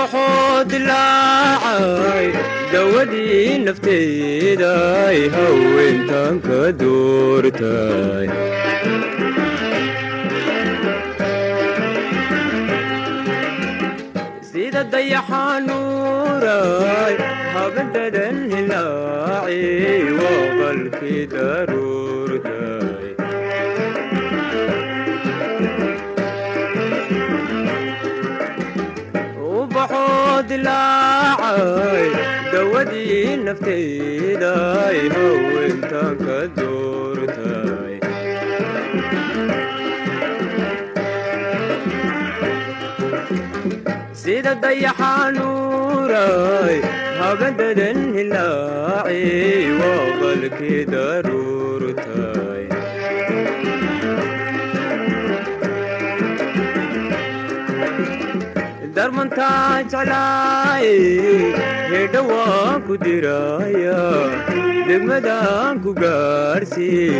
وبحود اللاعي دودي نفتي داي هوين تانك دورتاي سيدة ضيحة نوراي هبدد الهلاعي وقلبي ضرورتاي وبحود لاعي دودي نفتي داي هو انت كدورتاي سيدة ضيحة نوراي هبدد الهلاعي وقلبي ضرورتاي درمن تاج علاي هدوا كدرايا دمدان كغارسي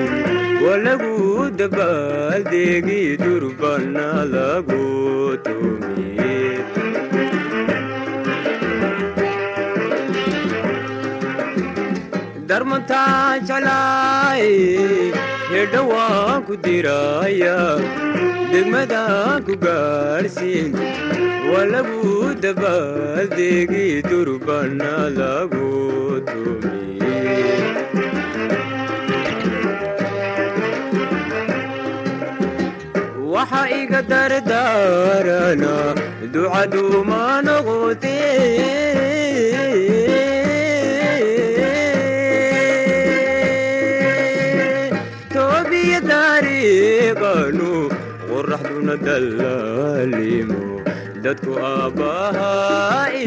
ولغو دبال ديغي دربنا لغو تومي درمن تاج علاي هدوا كدرايا دمدان كغارسي ولغو دبال ديغي دربنا لغو تومي وحا إيغا دردارنا دعادو ما نغوتي توبي داري قانو ورح دون دلاليمو dadku aabaha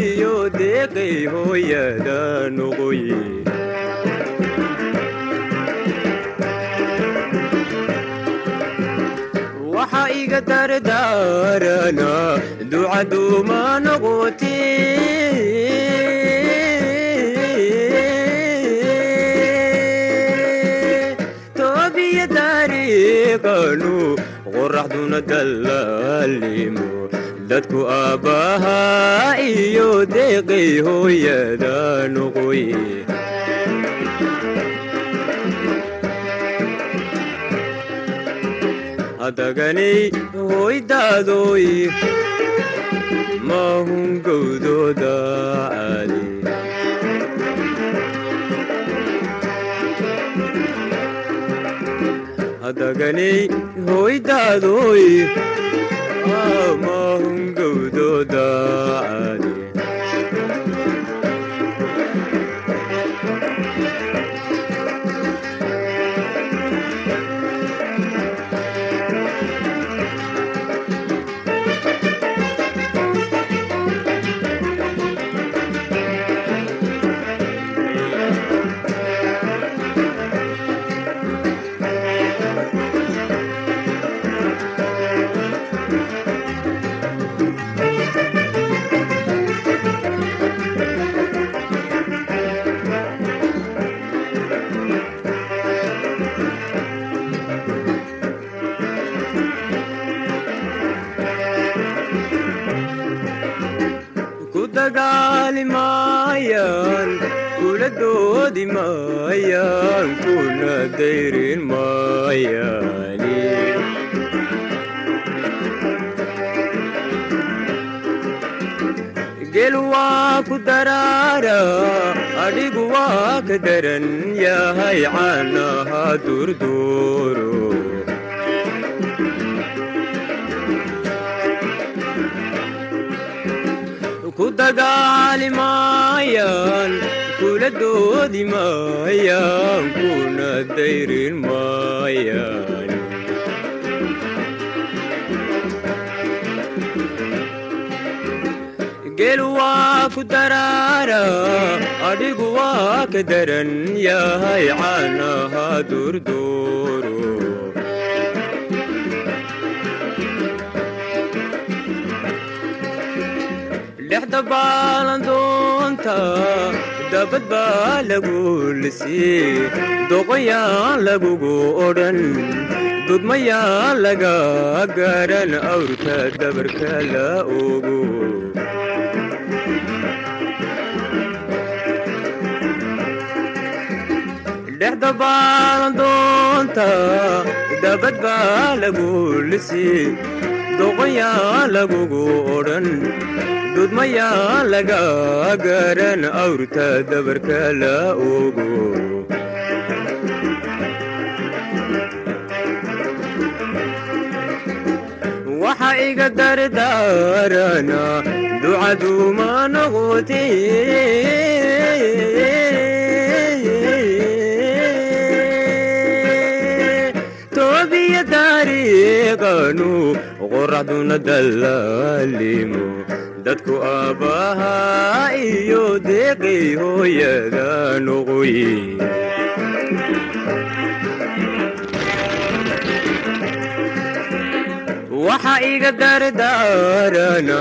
iyo deeqay hooyada noqoye waxa iga dardaarana ducadu ma noqoti toobiya dariiqanu qoraxduna dallaalimo dadku aabaha iyo deeqay hooyada noqoye hadaganay hooydaadoy mahun gowdooda caali hadaganay hooydaadoy mahun gowdooda caali dagaali maayaan kula doodi maayaan kuna dayrin maayaani gel waa ku daraara adhigu waa ka daran yahay caanaha durduuro ku dagaali maayaan kula doodi maayaan kuna dayrin maayaan gel waa ku daraara adhigu waa ka daran yahay caanaha durduuro dhexda baalan doonta dabad baa lagu lisii doqoyaan lagugu odhan dudmayaan laga garan awrka dabarka la ogo lixda baalan doonta dabad baa lagu lisii doqoyaa lagugu odhan dudmayaa laga garan awrta dabarka la ogo waxa iga dardaarana ducadu ma noqotee toobiya dariiqanu qoraxduna dallaalimo dadku aabbaha iyo deeqay hooyada noqoye waxa iga dardaarana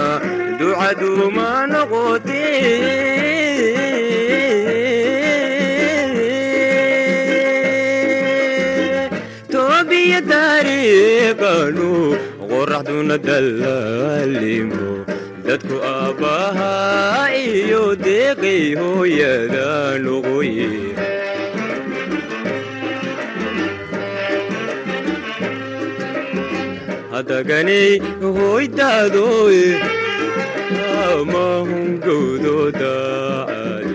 ducadu ma noqotee toobiya dariiqanu qoraxduna dallaalimo dadku aabbaha iyo deeqay hooyada noqoye hadaganay hoydaadoy amahungowdoodaali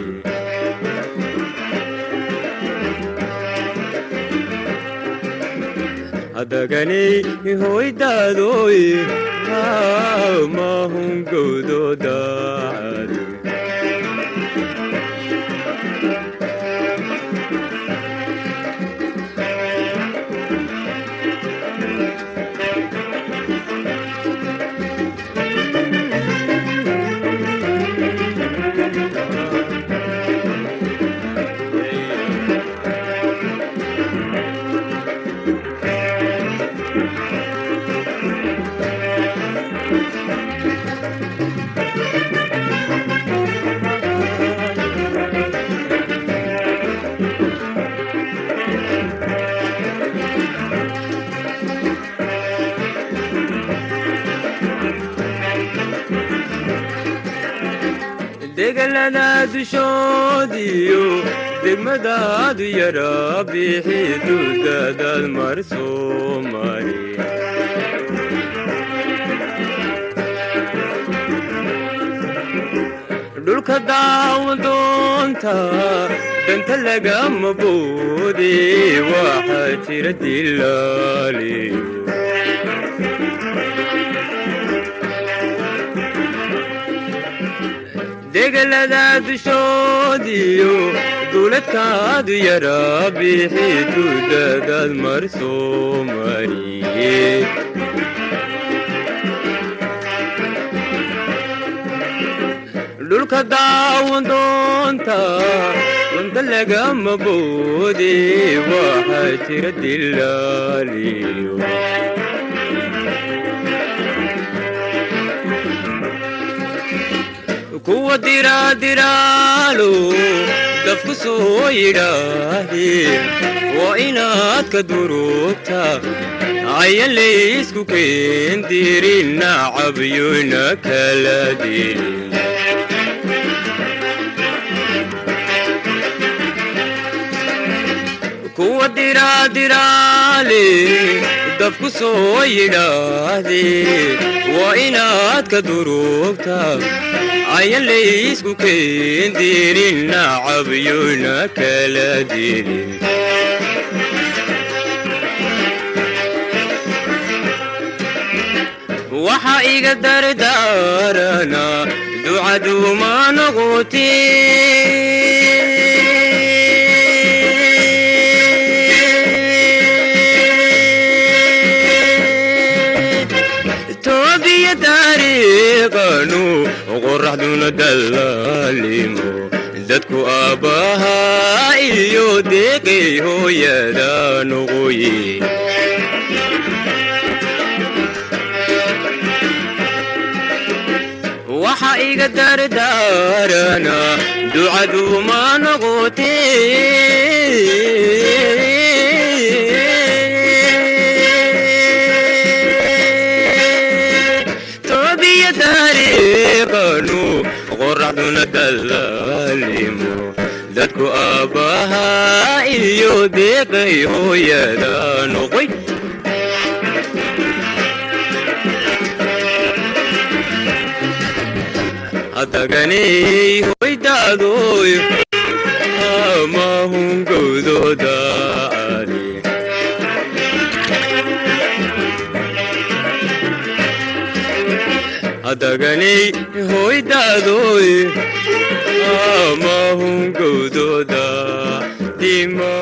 hadaganay hoydaadoy amahungowdoodaali degalada dushoodiyo degmadaadu yara bixidu dadaad mar soo mari dhulka daawadoonta danta lagama boode waxaa jira dilaaliyo degalada dushoodiyo duuladkaadu yara bixidu dadaad mar soo mariye dhulka daawadoonta danta lagama boode waxaa jira dilaaliyo kuwa diraadiraalo dafku soo yidhaahee waa inaad ka durugta ayan laysku keendirin nacabyona kala dilin kuwa diraadiraale dafku soo yidhaahdee waa inaad ka durugta ayan laysku keendirin nacabyona kala dilin waxa iga dardaarana ducadu ma noqotee toobiya dariiqanu qoraxduna dallaalimo dadku aabbaha iyo deeqay hooyada noqoye waxa iga dardaarana ducadu ma noqotee dariiqanu qoraxduna dallaalimo dadku aabbaha iyo deeqay hooyada noqoy hadaganay hoydaadoy amahungowdooda hadaganay hoydaadoy amahungowdooda dima